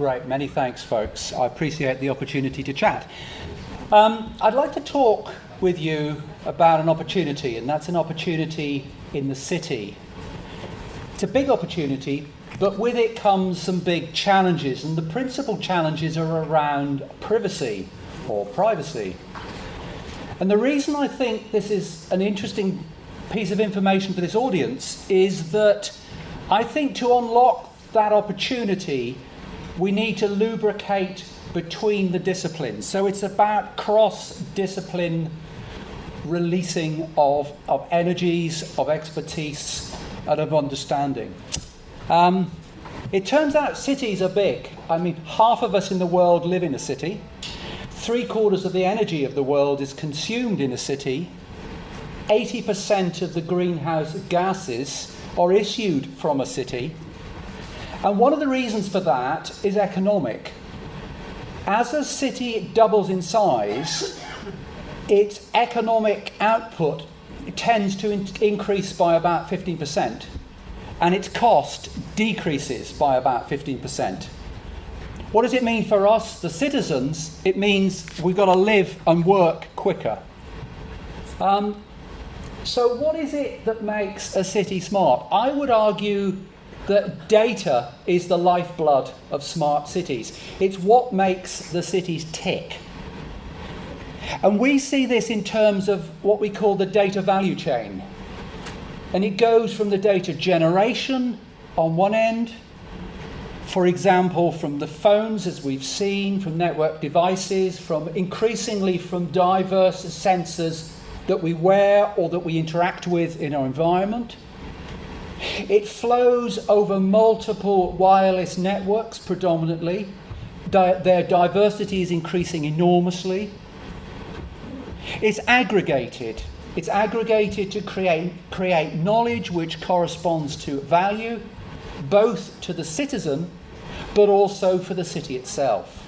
Great, many thanks, folks. I appreciate the opportunity to chat. I'd like to talk with you about an opportunity, and that's an opportunity in the city. It's a big opportunity, but with it comes some big challenges, and the principal challenges are around privacy or privacy. And the reason I think this is an interesting piece of information for this audience is that I think to unlock that opportunity, we need to lubricate between the disciplines. So it's about cross-discipline releasing of energies, of expertise, and of understanding. It turns out cities are big. I mean, half of us in the world live in a city. 3/4 of the energy of the world is consumed in a city. 80% of the greenhouse gases are issued from a city. And one of the reasons for that is economic. As a city doubles in size, its economic output tends to increase by about 15%, and its cost decreases by about 15%. What does it mean for us, the citizens? It means we've got to live and work quicker. So what is it that makes a city smart? I would argue that data is the lifeblood of smart cities. It's what makes the cities tick. And we see this in terms of what we call the data value chain. And it goes from the data generation on one end, for example, from the phones, as we've seen, from network devices, from increasingly from diverse sensors that we wear or that we interact with in our environment. It flows over multiple wireless networks predominantly. Their diversity is increasing enormously. It's aggregated. It's aggregated to create knowledge which corresponds to value, both to the citizen, but also for the city itself.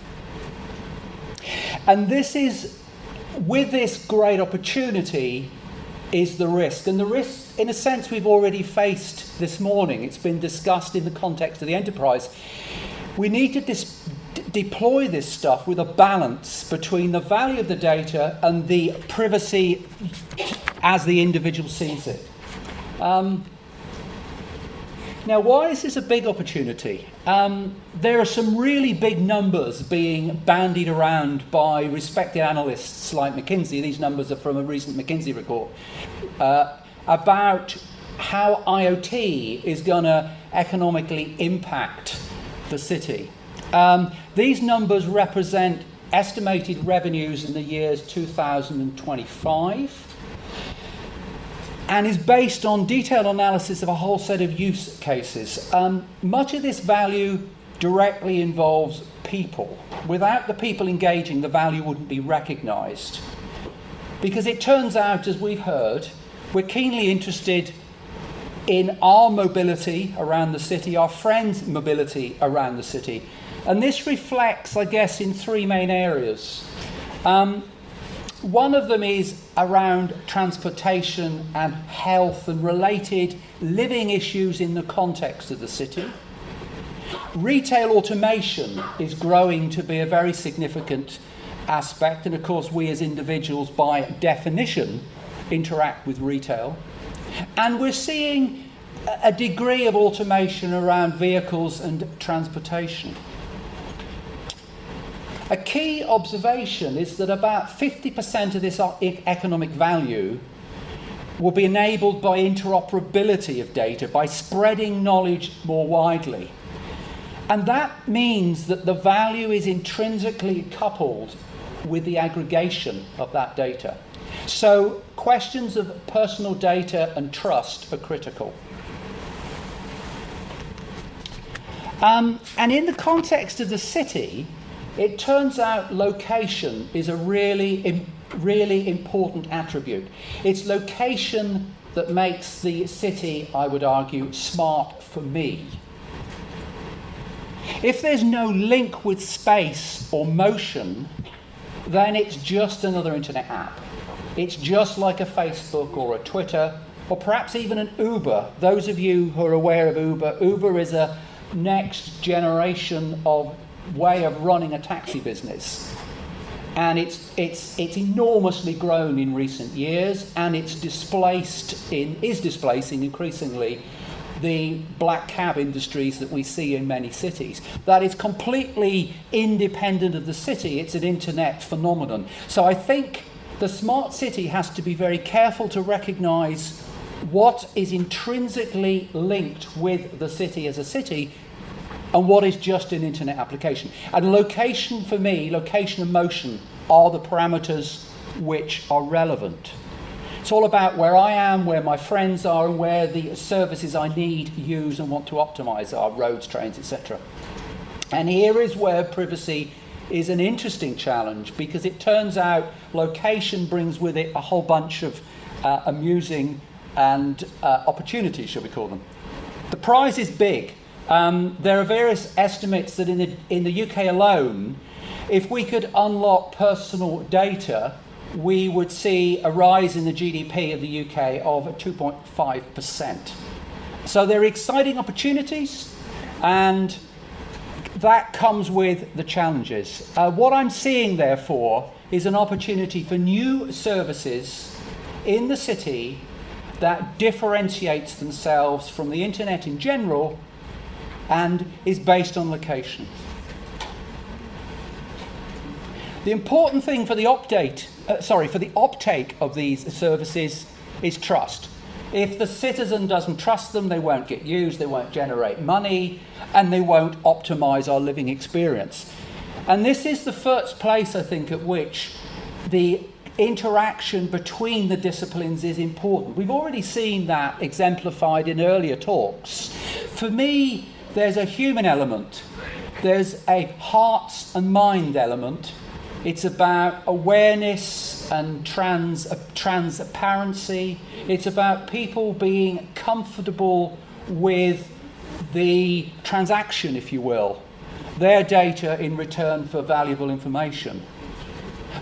And this is, with this great opportunity, is the risk. And the risk, in a sense, we've already faced this morning. It's been discussed in the context of the enterprise. We need to deploy this stuff with a balance between the value of the data and the privacy as the individual sees it. Now, why is this a big opportunity? There are some really big numbers being bandied around by respected analysts like McKinsey. These numbers are from a recent McKinsey report about how IoT is going to economically impact the city. These numbers represent estimated revenues in the years 2025. And is based on detailed analysis of a whole set of use cases. Much of this value directly involves people. Without the people engaging, the value wouldn't be recognized. Because it turns out, as we've heard, we're keenly interested in our mobility around the city, our friends' mobility around the city. And this reflects, I guess, in three main areas. One of them is around transportation and health and related living issues in the context of the city. Retail automation is growing to be a very significant aspect, and of course we as individuals by definition interact with retail. And we're seeing a degree of automation around vehicles and transportation. A key observation is that about 50% of this economic value will be enabled by interoperability of data, by spreading knowledge more widely. And that means that the value is intrinsically coupled with the aggregation of that data. So questions of personal data and trust are critical. And in the context of the city, it turns out location is a really important attribute. It's location that makes the city, I would argue, smart for me. If there's no link with space or motion, then it's just another internet app. It's just like a Facebook or a Twitter, or perhaps even an Uber. Those of you who are aware of Uber, Uber is a next generation of way of running a taxi business. And it's enormously grown in recent years, and is displacing increasingly the black cab industries that we see in many cities. That is completely independent of the city. It's an internet phenomenon. So I think the smart city has to be very careful to recognise what is intrinsically linked with the city as a city and what is just an internet application. And location, for me, location and motion are the parameters which are relevant. It's all about where I am, where my friends are, and where the services I need, use, and want to optimize are, roads, trains, etc. And here is where privacy is an interesting challenge, because it turns out location brings with it a whole bunch of amusing and opportunities, shall we call them. The prize is big. There are various estimates that in the UK alone, if we could unlock personal data, we would see a rise in the GDP of the UK of 2.5%. So there are exciting opportunities, and that comes with the challenges. What I'm seeing, therefore, is an opportunity for new services in the city that differentiates themselves from the internet in general and is based on location. The important thing for the uptake of these services is trust. If the citizen doesn't trust them, they won't get used, they won't generate money, and they won't optimize our living experience. And this is the first place, I think, at which the interaction between the disciplines is important. We've already seen that exemplified in earlier talks. For me, there's a human element. There's a hearts and mind element. It's about awareness and transparency. It's about people being comfortable with the transaction, if you will, their data in return for valuable information.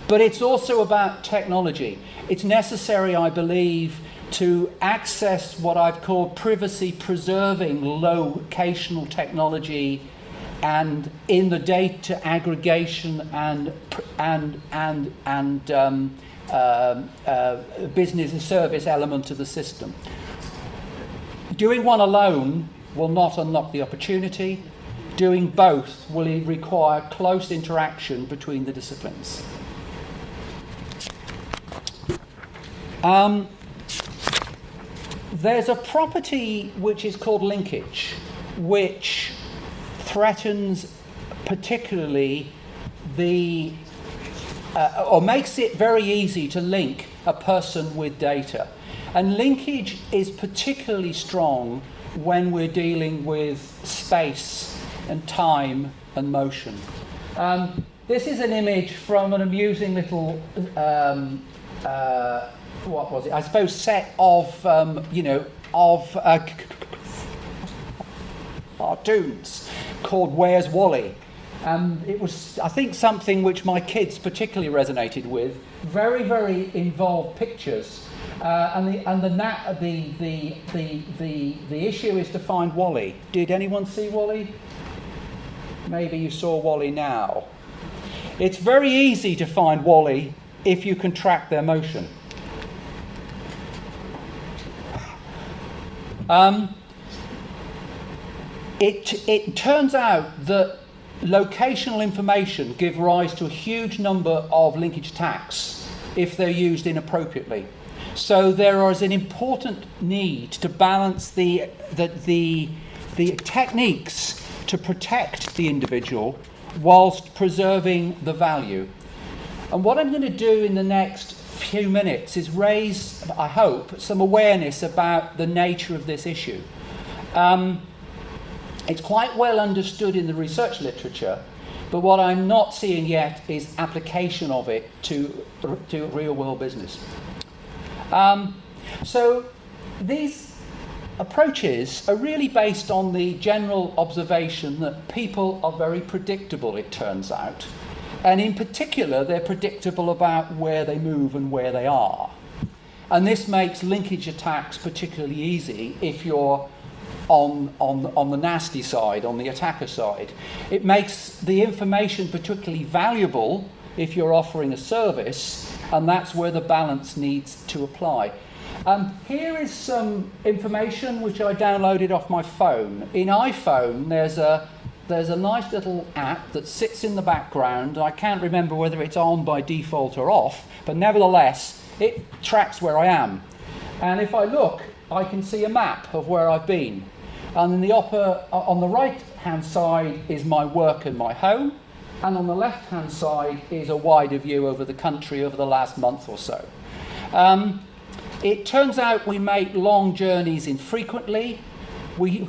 But it's also about technology. It's necessary, I believe, to access what I've called privacy-preserving locational technology, and in the data aggregation and business and service element of the system. Doing one alone will not unlock the opportunity. Doing both will require close interaction between the disciplines. There's a property which is called linkage, which threatens particularly or makes it very easy to link a person with data. And linkage is particularly strong when we're dealing with space and time and motion. This is an image from an amusing little what was it? I suppose set of cartoons called Where's Wally? It was, I think, something which my kids particularly resonated with. Very, very involved pictures, and the issue is to find Wally. Did anyone see Wally? Maybe you saw Wally now. It's very easy to find Wally if you can track their motion. It turns out that locational information give rise to a huge number of linkage attacks if they're used inappropriately. So there is an important need to balance the techniques to protect the individual whilst preserving the value. And what I'm going to do in the next few minutes is raise, I hope, some awareness about the nature of this issue. It's quite well understood in the research literature, but what I'm not seeing yet is application of it to real-world business. So these approaches are really based on the general observation that people are very predictable, it turns out. And in particular, they're predictable about where they move and where they are. And this makes linkage attacks particularly easy if you're on the nasty side, on the attacker side. It makes the information particularly valuable if you're offering a service, and that's where the balance needs to apply. Here is some information which I downloaded off my phone. In iPhone, there's a nice little app that sits in the background. I can't remember whether it's on by default or off, but nevertheless, it tracks where I am. And if I look, I can see a map of where I've been. And in the on the right-hand side is my work and my home, and on the left-hand side is a wider view over the country over the last month or so. It turns out we make long journeys infrequently. We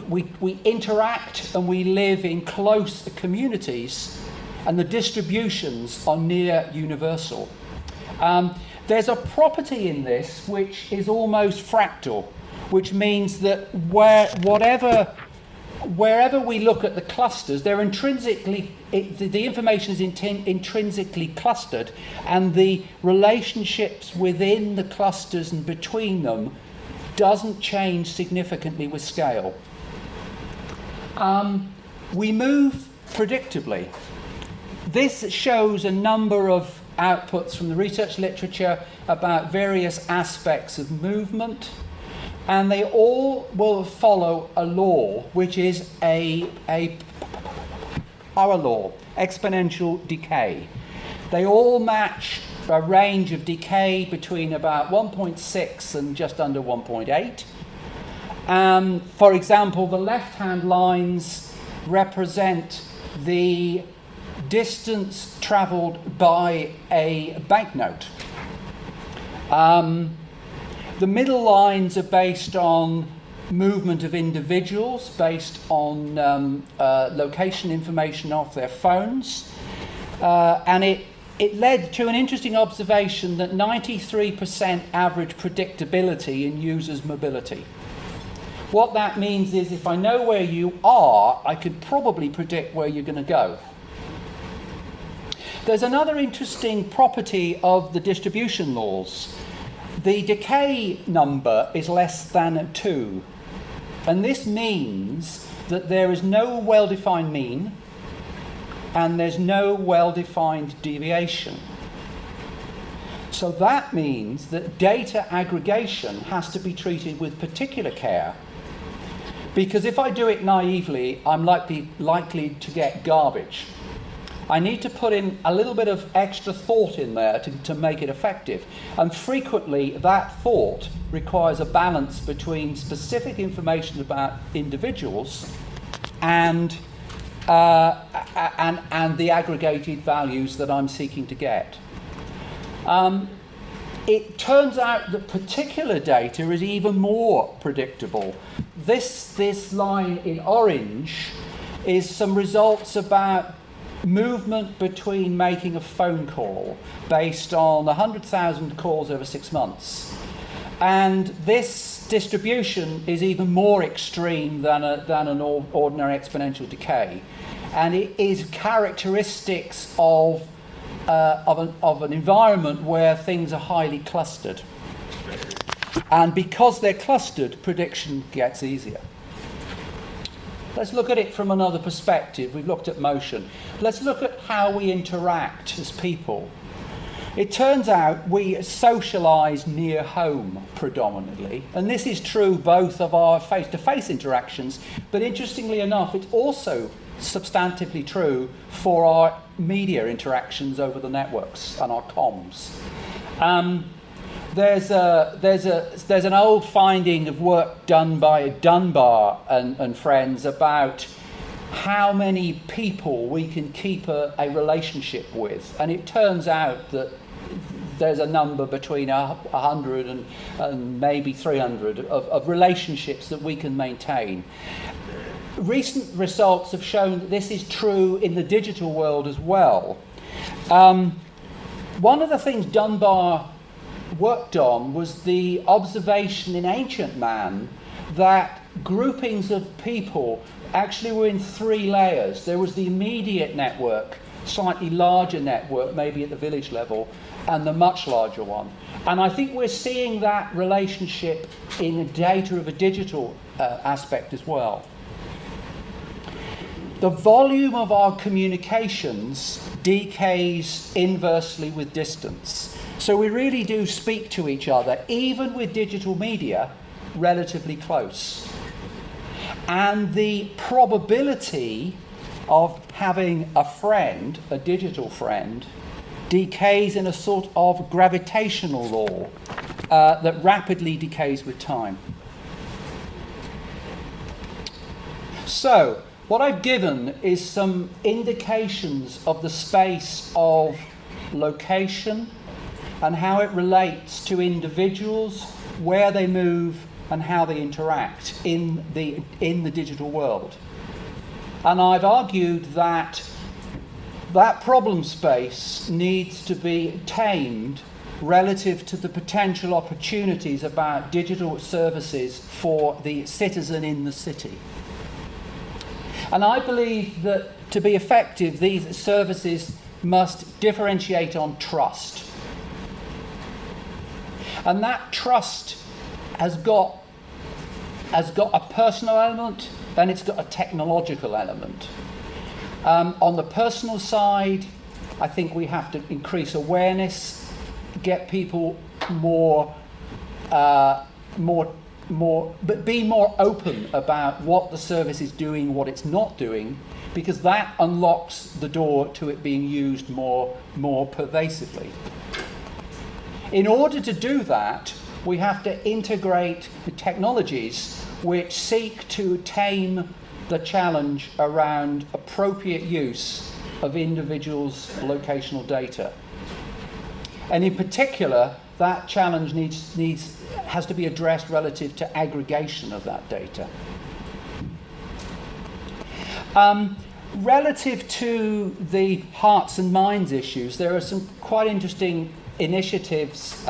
interact and we live in close communities, and the distributions are near universal. There's a property in this which is almost fractal, which means that wherever we look at the clusters, they're intrinsically, the information is intrinsically clustered, and the relationships within the clusters and between them doesn't change significantly with scale. We move predictably. This shows a number of outputs from the research literature about various aspects of movement, and they all will follow a law, which is our law, exponential decay. They all match a range of decay between about 1.6 and just under 1.8. For example, the left-hand lines represent the distance travelled by a banknote. The middle lines are based on movement of individuals, based on location information off their phones. And it led to an interesting observation that 93% average predictability in users' mobility. What that means is if I know where you are, I could probably predict where you're going to go. There's another interesting property of the distribution laws. The decay number is less than 2. And this means that there is no well-defined mean and there's no well-defined deviation. So that means that data aggregation has to be treated with particular care, because if I do it naively, I'm likely to get garbage. I need to put in a little bit of extra thought in there to make it effective. And frequently, that thought requires a balance between specific information about individuals and the aggregated values that I'm seeking to get. It turns out that particular data is even more predictable. This line in orange is some results about movement between making a phone call based on 100,000 calls over 6 months. And this distribution is even more extreme than an ordinary exponential decay. And it is characteristics of an environment where things are highly clustered. And because they're clustered, prediction gets easier. Let's look at it from another perspective. We've looked at motion. Let's look at how we interact as people. It turns out we socialize near home predominantly, and this is true both of our face-to-face interactions, but interestingly enough, it's also substantively true for our media interactions over the networks and our comms. There's an old finding of work done by Dunbar and friends about how many people we can keep a relationship with, and it turns out that there's a number between 100 and maybe 300 of relationships that we can maintain. Recent results have shown that this is true in the digital world as well. One of the things Dunbar worked on was the observation in ancient man that groupings of people actually were in 3 layers. There was the immediate network, slightly larger network, maybe at the village level, and the much larger one. And I think we're seeing that relationship in the data of a digital aspect as well. The volume of our communications decays inversely with distance. So we really do speak to each other, even with digital media, relatively close. And the probability of having a friend, a digital friend, decays in a sort of gravitational law that rapidly decays with time. So, what I've given is some indications of the space of location and how it relates to individuals, where they move, and how they interact in the digital world. And I've argued that that problem space needs to be tamed relative to the potential opportunities about digital services for the citizen in the city. And I believe that to be effective, these services must differentiate on trust. And that trust has got a personal element, and it's got a technological element. On the personal side, I think we have to increase awareness, get people but be more open about what the service is doing, what it's not doing, because that unlocks the door to it being used more pervasively. In order to do that, we have to integrate the technologies which seek to tame the challenge around appropriate use of individuals' locational data. And in particular, that challenge has to be addressed relative to aggregation of that data. Relative to the hearts and minds issues, there are some quite interesting initiatives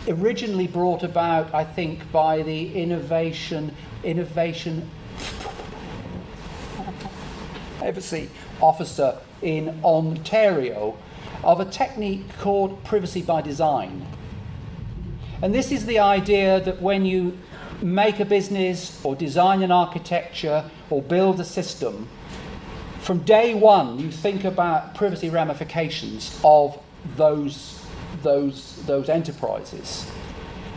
originally brought about, I think, by the innovation privacy officer in Ontario of a technique called privacy by design. And this is the idea that when you make a business or design an architecture or build a system, from day one you think about privacy ramifications of those enterprises.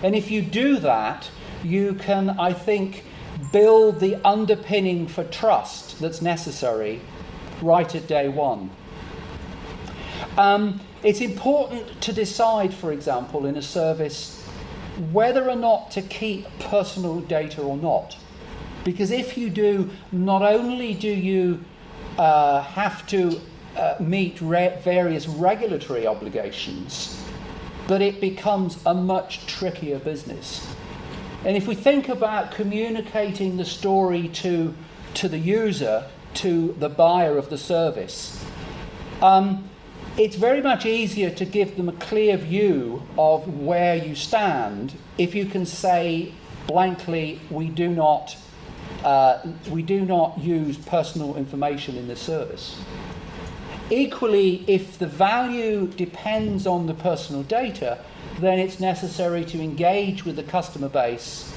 And if you do that, you can, I think, build the underpinning for trust that's necessary right at day one. It's important to decide, for example, in a service, whether or not to keep personal data or not. Because if you do, not only do you have to meet various regulatory obligations, but it becomes a much trickier business. And if we think about communicating the story to the user, to the buyer of the service, it's very much easier to give them a clear view of where you stand if you can say blankly, we do not use personal information in this service. Equally, if the value depends on the personal data, then it's necessary to engage with the customer base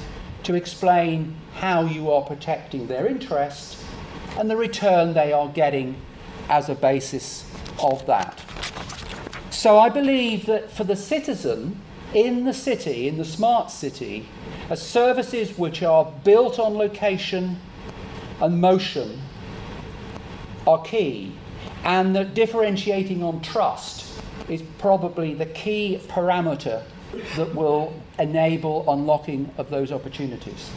to explain how you are protecting their interest and the return they are getting as a basis of that. So I believe that for the citizen in the city, in the smart city, services which are built on location and motion are key, and that differentiating on trust is probably the key parameter that will enable unlocking of those opportunities.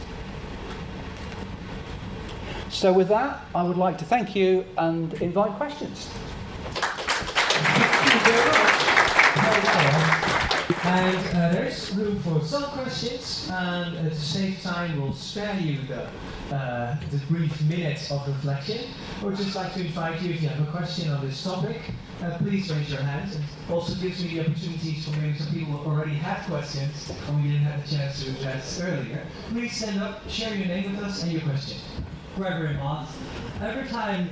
So with that, I would like to thank you and invite questions. Thank you very much. And there is room for some questions, and to save time, we'll spare you the brief minutes of reflection. I would just like to invite you, if you have a question on this topic, please raise your hand. It also gives me the opportunity for maybe some people who already have questions and we didn't have a chance to address earlier. Please stand up, share your name with us and your question. Gregory Moss. Every time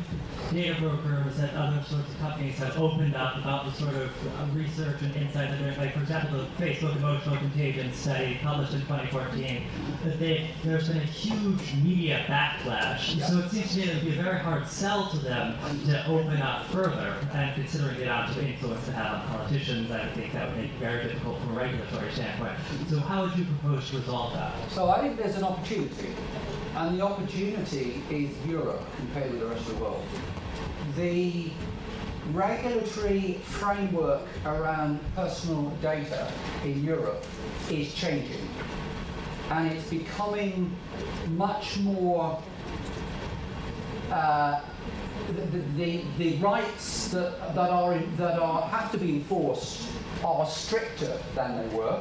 data brokers and other sorts of companies have opened up about the sort of research and insight that there's, like, for example, the Facebook emotional contagion study published in 2014, that there's been a huge media backlash. So it seems to me that it would be a very hard sell to them to open up further, and considering the amount of influence to have on politicians, I think that would make it very difficult from a regulatory standpoint. So how would you propose to resolve that? So I think there's an opportunity, and the opportunity is Europe compared with the rest of the world. The regulatory framework around personal data in Europe is changing, and it's becoming much more the rights that have to be enforced are stricter than they were,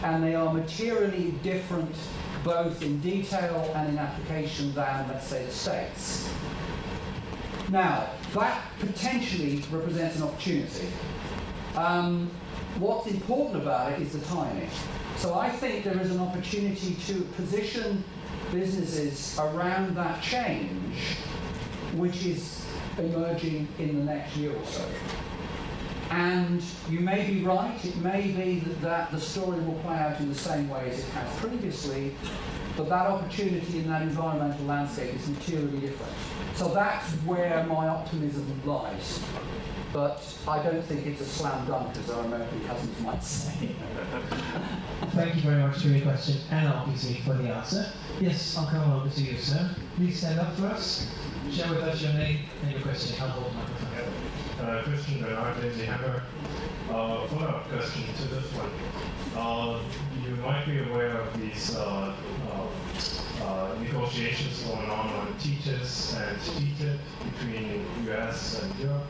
and they are materially different both in detail and in application than, let's say, the States. Now, that potentially represents an opportunity. What's important about it is the timing. So I think there is an opportunity to position businesses around that change, which is emerging in the next year or so. And you may be right, it may be that the story will play out in the same way as it has previously, but that opportunity in that environmental landscape is materially different. So that's where my optimism lies. But I don't think it's a slam dunk, as our American cousins might say. Thank you very much for your question, and obviously for the answer. Yes, I'll come over to you, sir. Please stand up for us. Share with us your name and your question. I'll hold the microphone. Christian Bernard, Lindsay Hammer. Follow-up question to this one. You might be aware of these negotiations going on TTIS and TTIP between US and Europe,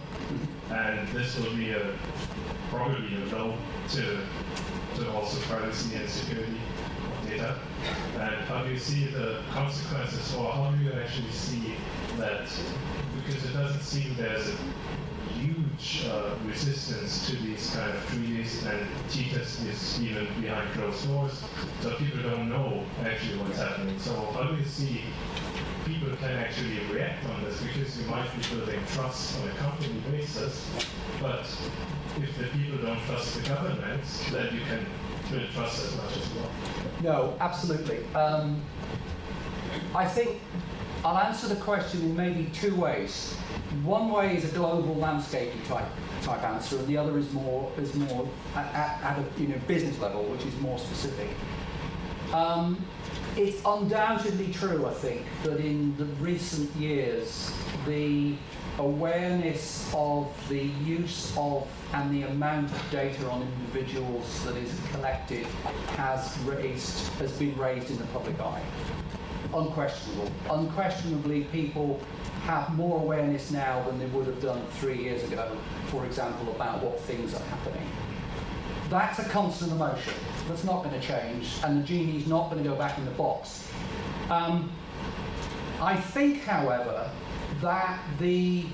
and this will be probably a blow to also privacy and security of data. And how do you see the consequences, or how do you actually see that? Because it doesn't seem there's a huge resistance to these kind of treaties, and TTIS is even behind closed doors, so people don't know actually what's happening. So how do you see people can actually react on this? Because you might be building trust on a company basis, but if the people don't trust the government, then you can build trust as much as well. No, absolutely. I think I'll answer the question in maybe two ways. One way is a global landscape type answer, and the other is more at a business level, which is more specific. It's undoubtedly true, I think, that in the recent years, the awareness of the use of and the amount of data on individuals that is collected has been raised in the public eye. Unquestionable. Unquestionably, people have more awareness now than they would have done 3 years ago, for example, about what things are happening. That's a constant emotion. That's not going to change, and the genie's not going to go back in the box. I think, however, that the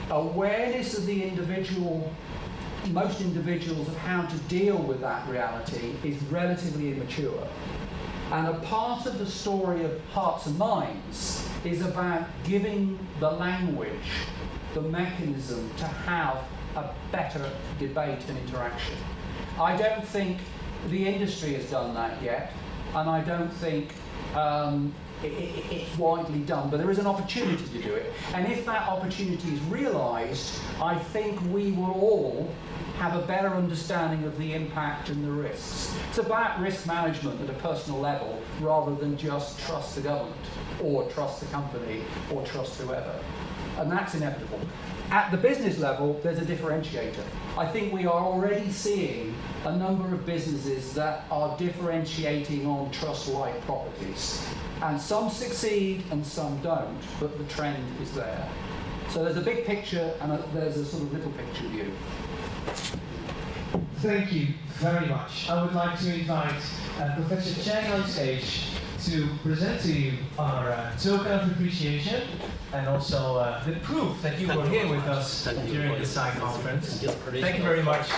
awareness of the individual, most individuals, of how to deal with that reality is relatively immature. And a part of the story of Hearts and Minds is about giving the language, the mechanism to have a better debate and interaction. I don't think the industry has done that yet, and I don't think it's widely done, but there is an opportunity to do it. And if that opportunity is realised, I think we will all have a better understanding of the impact and the risks. It's about risk management at a personal level rather than just trust the government or trust the company or trust whoever. And that's inevitable. At the business level, there's a differentiator. I think we are already seeing a number of businesses that are differentiating on trust-like properties. And some succeed and some don't, but the trend is there. So there's a big picture and there's a sort of little picture view. Thank you very much. I would like to invite Professor Chang on stage to present to you our token of appreciation and also the proof that you were here with us during the SAI conference. Thank you very much.